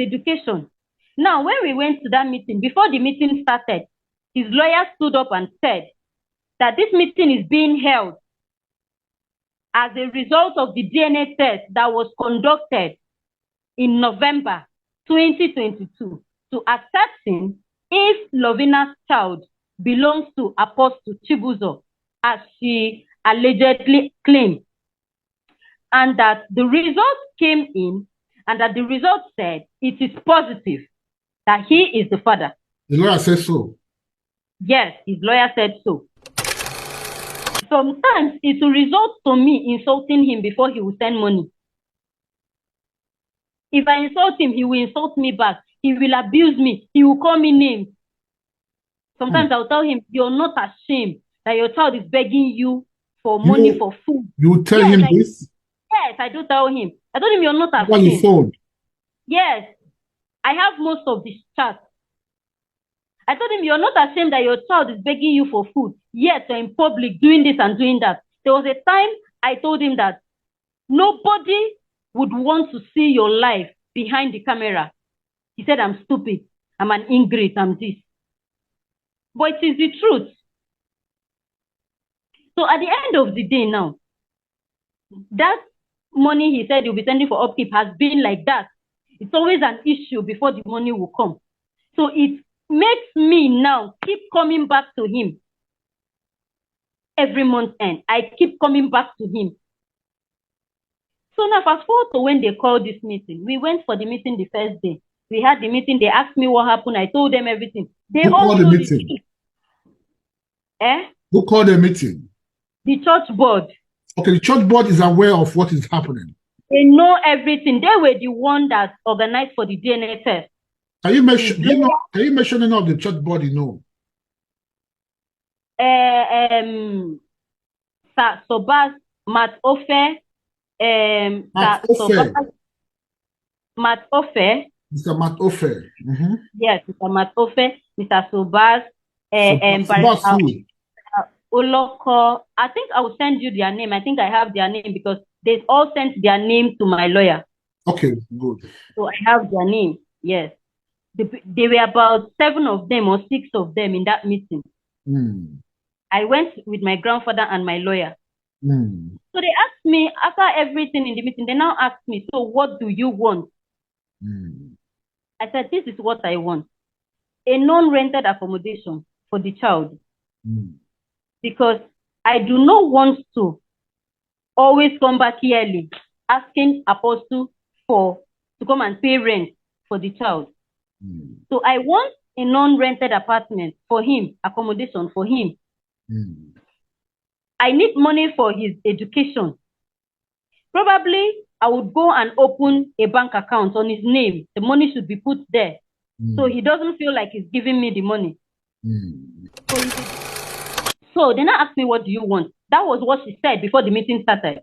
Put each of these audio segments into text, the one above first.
education. Now, when we went to that meeting, before the meeting started, his lawyer stood up and said that this meeting is being held as a result of the DNA test that was conducted in November 2022 to asscertain if Lovina's child belongs to Apostle Chibuzo, as she allegedly claimed. And that the results came in, and that the results said it is positive that he is the father. The lawyer said so? Yes, his lawyer said so. Sometimes it will result to me insulting him before he will send money. If I insult him, he will insult me back. He will abuse me. He will call me names. Sometimes I'll tell him, you're not ashamed that your child is begging you for money, for food. You tell him this? Yes, I do tell him. I told him, you're not ashamed. What you phone? Yes. I have most of the chats. I told him, you're not ashamed that your child is begging you for food, yet you're in public doing this and doing that. There was a time I told him that nobody would want to see your life behind the camera. He said, I'm stupid. I'm an ingrate. I'm this. But it is the truth. So at the end of the day now, that money he said he'll be sending for upkeep has been like that. It's always an issue before the money will come. So it makes me now keep coming back to him every month end. I keep coming back to him. So now fast forward to when they called this meeting. We went for the meeting the first day. We had the meeting. They asked me what happened. I told them everything. They Who all called the meeting? Who called the meeting? The church board. Okay, the church board is aware of what is happening. They know everything. They were the one that organized for the DNA test. Can you mention? Can you mention any of the church board you know? Sobas, Matt Ofer, Matt Ofer. Matt Ofer. Mr. Matt Ofer. Yes, Mr. Matt Ofer, Mr. Sobas, Oloko. I think I will send you their name. I think I have their name because they all sent their name to my lawyer. Okay, good. So I have their name. Yes. There were about 7 of them or 6 of them in that meeting. I went with my grandfather and my lawyer. So they asked me, after everything in the meeting, they now asked me, so what do you want? I said, this is what I want. A non-rented accommodation for the child. Because I do not want to always come back yearly asking Apostle to come and pay rent for the child. So I want a non-rented apartment for him, accommodation for him. I need money for his education. Probably I would go and open a bank account on his name. The money should be put there. So he doesn't feel like he's giving me the money. So then I asked me, what do you want? That was what she said before the meeting started.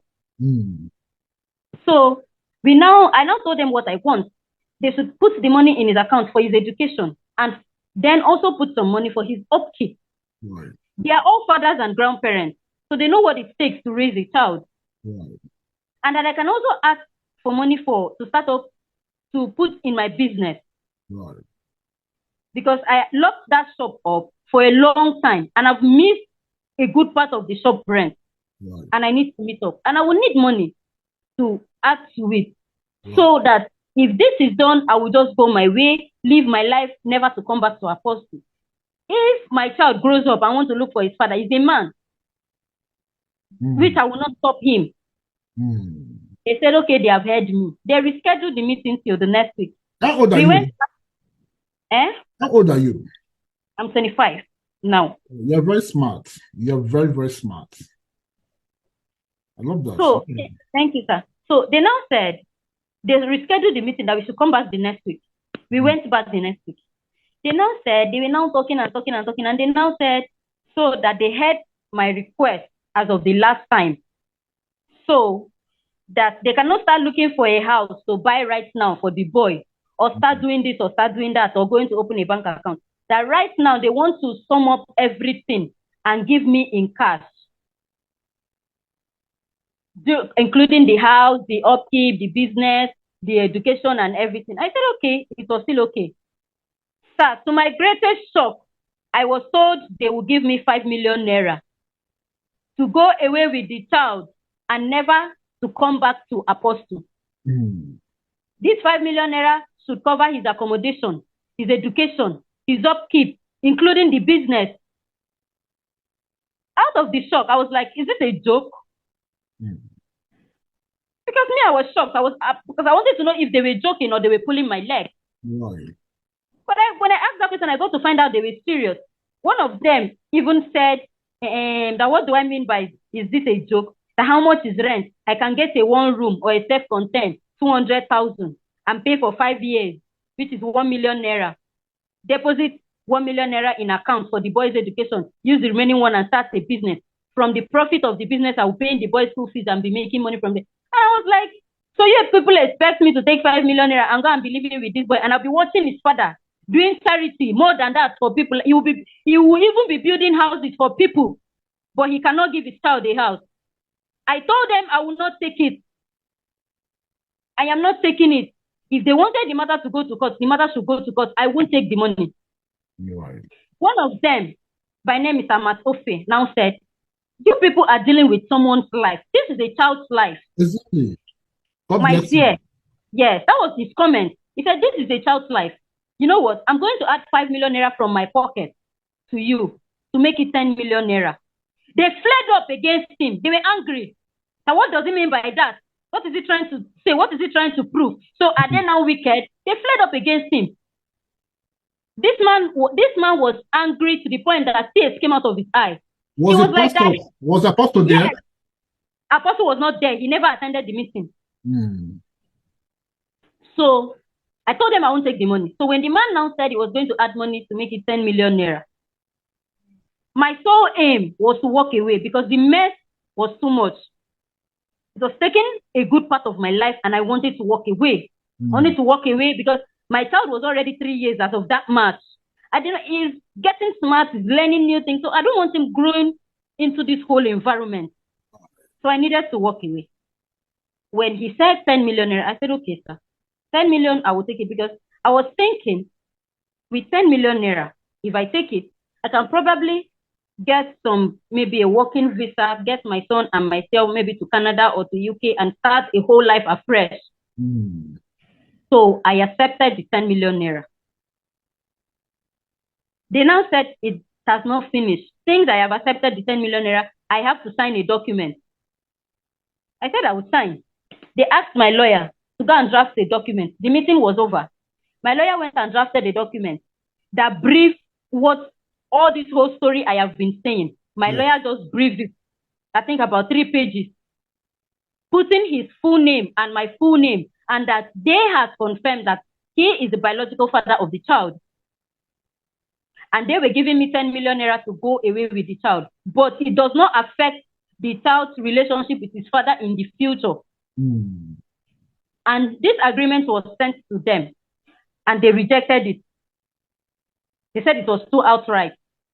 So I now told them what I want. They should put the money in his account for his education and then also put some money for his upkeep. They are all fathers and grandparents, so they know what it takes to raise a child. And that I can also ask for money to start up, to put in my business. Because I locked that shop up for a long time and I've missed a good part of the shop rent. And I need to meet up. And I will need money to add to it. So that if this is done, I will just go my way, live my life, never to come back to Apostle. If my child grows up and want to look for his father, he's a man, which I will not stop him. They said, okay, they have heard me. They rescheduled the meeting till the next week. How old are you? How old are you? I'm 25 now. You're very smart. You're very, very smart. I love that. So, thank you, sir. So they now said, they rescheduled the meeting that we should come back the next week. We went back the next week. They now said, they were now talking and talking and talking, and they now said, so that they heard my request as of the last time. So that they cannot start looking for a house to buy right now for the boy, or start doing this or start doing that, or going to open a bank account. That right now they want to sum up everything and give me in cash, including the house, the upkeep, the business, the education and everything. I said, okay, it was still okay. Sir, to my greatest shock, I was told they will give me 5 million naira to go away with the child and never to come back to Apostle. This 5 million naira should cover his accommodation, his education, his upkeep, including the business. Out of the shock, I was like, is this a joke? Because me, I was shocked. Because I wanted to know if they were joking or they were pulling my leg. Right. But when I asked that question, I got to find out they were serious. One of them even said, that what do I mean by, is this a joke? That how much is rent? I can get a one room or a self-contained, 200,000 and pay for 5 years, which is 1 million naira. Deposit 1 million naira in account for the boys' education. Use the remaining one and start a business. From the profit of the business, I will pay the boys' school fees and be making money from it. And I was like, so you people expect me to take 5 million naira and go and be living with this boy, and I'll be watching his father doing charity more than that for people. He will even be building houses for people, but he cannot give his child a house. I told them I will not take it. I am not taking it. If they wanted the matter to go to court, the matter should go to court. I won't take the money. Right. One of them, by name is ofer, now said, you people are dealing with someone's life. This is a child's life. Exactly. My dear. Yes, that was his comment. He said, this is a child's life. You know what? I'm going to add 5 million naira from my pocket to you to make it 10 million naira. They fled up against him. They were angry. Now, what does he mean by that? What is he trying to say? What is he trying to prove? So are they now wicked? They fled up against him. This man was angry to the point that tears came out of his eyes. Was Apostle there? Yes. Apostle was not there. He never attended the meeting. So I told him I won't take the money. So when the man now said he was going to add money to make it 10 million naira, my sole aim was to walk away because the mess was too much. It was taking a good part of my life and I wanted to walk away. I wanted to walk away because my child was already 3 years as of that March. I didn't. He's getting smart, he's learning new things. So I don't want him growing into this whole environment. So I needed to walk away. When he said 10 million, I said, okay, sir. 10 million, I will take it because I was thinking with 10 million naira, if I take it, I can probably get maybe a working visa, get my son and myself maybe to Canada or to UK and start a whole life afresh. So I accepted the 10 million naira. They now said it has not finished. Since I have accepted the 10 million naira, I have to sign a document. I said I would sign. They asked my lawyer to go and draft a document. The meeting was over. My lawyer went and drafted a document that briefed what all this whole story I have been saying. My lawyer just briefed it, I think about 3 pages, putting his full name and my full name, and that they have confirmed that he is the biological father of the child. And they were giving me 10 million naira to go away with the child. But it does not affect the child's relationship with his father in the future. And this agreement was sent to them and they rejected it. They said it was too outright,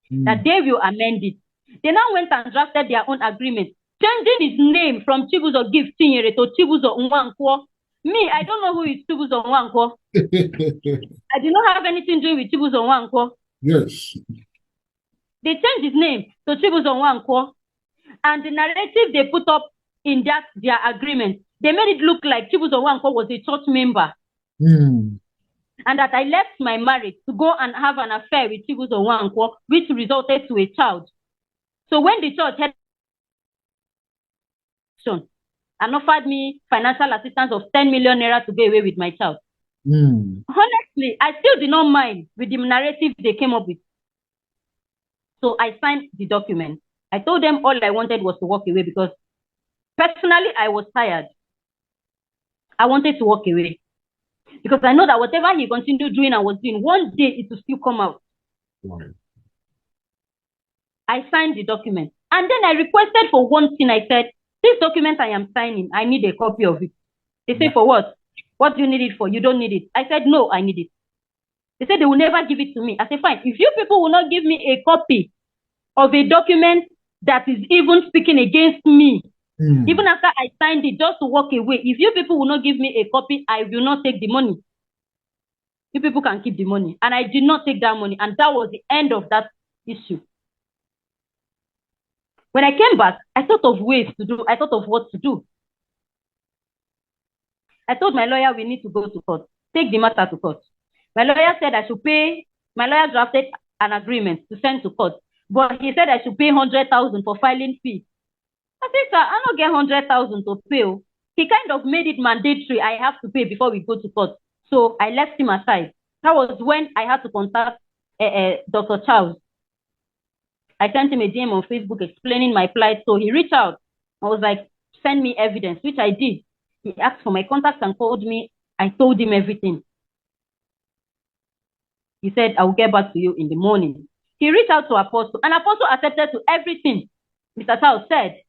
that they will amend it. They now went and drafted their own agreement, changing his name from Chibuzo Gift Chinyere to Chibuzo Nwankwo. Me, I don't know who is Chibuzo Nwankwo. I did not have anything to do with Chibuzo Nwankwo. Yes. They changed his name to Chibuzo Nwankwo. And the narrative they put up in their agreement, they made it look like Chibuzo Nwankwo was a church member. And that I left my marriage to go and have an affair with Chibuzo Nwankwo, which resulted to a child. So when the church had and offered me financial assistance of 10 million naira to go away with my child, honestly, I still did not mind with the narrative they came up with. So I signed the document. I told them all I wanted was to walk away because personally, I was tired. I wanted to walk away. Because I know that whatever he continued doing and was doing, one day it will still come out. I signed the document. And then I requested for one thing. I said, this document I am signing, I need a copy of it. They say, for what? What do you need it for? You don't need it. I said, no, I need it. They said they will never give it to me. I said, fine. If you people will not give me a copy of a document that is even speaking against me, Even after I signed it, just to walk away. If you people will not give me a copy, I will not take the money. You people can keep the money. And I did not take that money. And that was the end of that issue. When I came back, I thought of ways to do. I thought of what to do. I told my lawyer we need to go to court. Take the matter to court. My lawyer said I should pay. My lawyer drafted an agreement to send to court. But he said I should pay 100,000 for filing fee. I said, sir, I don't get 100,000 to pay. He kind of made it mandatory. I have to pay before we go to court. So I left him aside. That was when I had to contact Dr. Charles. I sent him a DM on Facebook explaining my plight. So he reached out. I was like, send me evidence, which I did. He asked for my contacts and called me. I told him everything. He said, I will get back to you in the morning. He reached out to Apostle, and Apostle accepted to everything Mr. Charles said.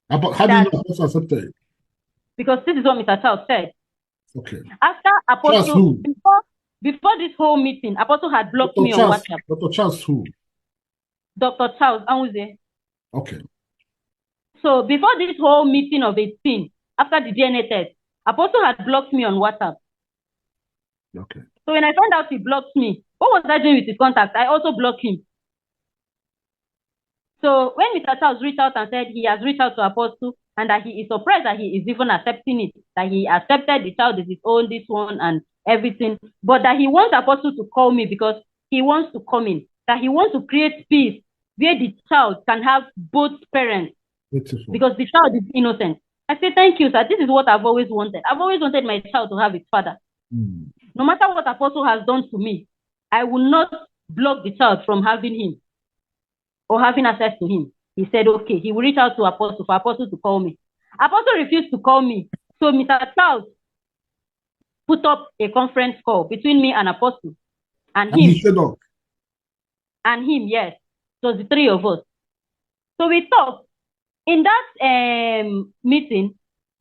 How do you know Apostle accepted? Because this is what Mr. Charles said. Okay. After Apostle, before this whole meeting, Apostle had blocked me on WhatsApp. Dr. Charles who? Dr. Charles Anwuze. Okay. So before this whole meeting of 18, after the DNA test, Apostle had blocked me on WhatsApp. Okay. So when I found out he blocked me, what was I doing with his contact? I also blocked him. So when Mr. Charles reached out and said he has reached out to Apostle and that he is surprised that he is even accepting it, that he accepted the child as his own, this one and everything, but that he wants Apostle to call me because he wants to come in, that he wants to create peace where the child can have both parents. Beautiful. Because the child is innocent. I say, thank you, sir. This is what I've always wanted. I've always wanted my child to have his father. No matter what Apostle has done to me, I will not block the child from having him or having access to him. He said, okay, he will reach out to Apostle for Apostle to call me. Apostle refused to call me. So Mr. Charles put up a conference call between me and Apostle and him. He showed up. And him, yes. So the three of us. So we talked. In that meeting,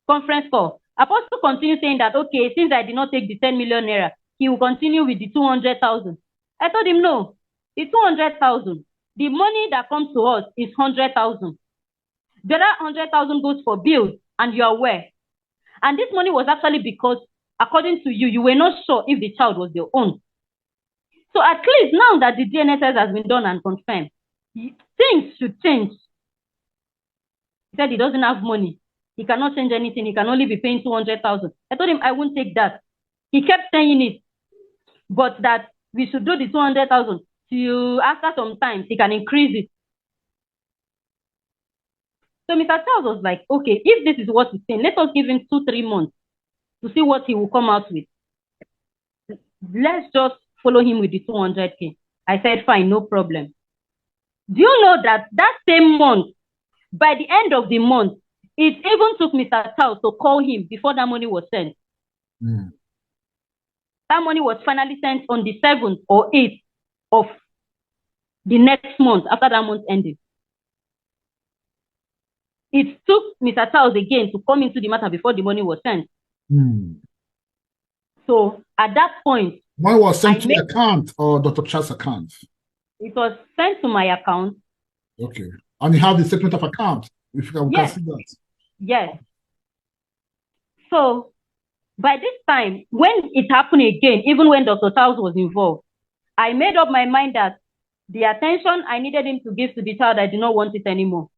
conference call, Apostle continued saying that, okay, since I did not take the 10 million naira, he will continue with the 200,000. I told him, no, the 200,000, the money that comes to us is 100,000. The other 100,000 goes for bills, and you are aware. And this money was actually because, according to you, you were not sure if the child was your own. So at least now that the DNA test has been done and confirmed, things should change. He said he doesn't have money. He cannot change anything. He can only be paying 200,000. I told him I won't take that. He kept saying it, but that we should do the 200,000. So after some time, he can increase it. So Mr. Charles was like, okay, if this is what he's saying, let us give him 2-3 months to see what he will come out with. Let's just follow him with the 200K. I said, fine, no problem. Do you know that that same month, by the end of the month, it even took Mr. Charles to call him before that money was sent. That money was finally sent on the 7th or 8th of the next month after that month ended. It took Mr. Charles again to come into the matter before the money was sent. So at that point, money was sent to the account or Dr. Charles' account? It was sent to my account. Okay. And you have the statement of account, if you can see that. Yes. So by this time, when it happened again, even when Dr. Charles was involved, I made up my mind that the attention I needed him to give to the child, I did not want it anymore.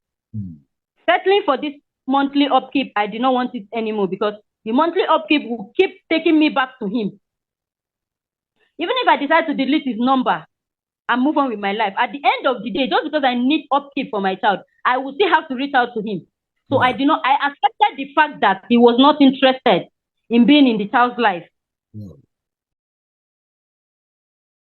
Settling for this monthly upkeep, I did not want it anymore because the monthly upkeep will keep taking me back to him. Even if I decide to delete his number and move on with my life, at the end of the day, just because I need upkeep for my child, I will still have to reach out to him. So I accepted the fact that he was not interested in being in the child's life.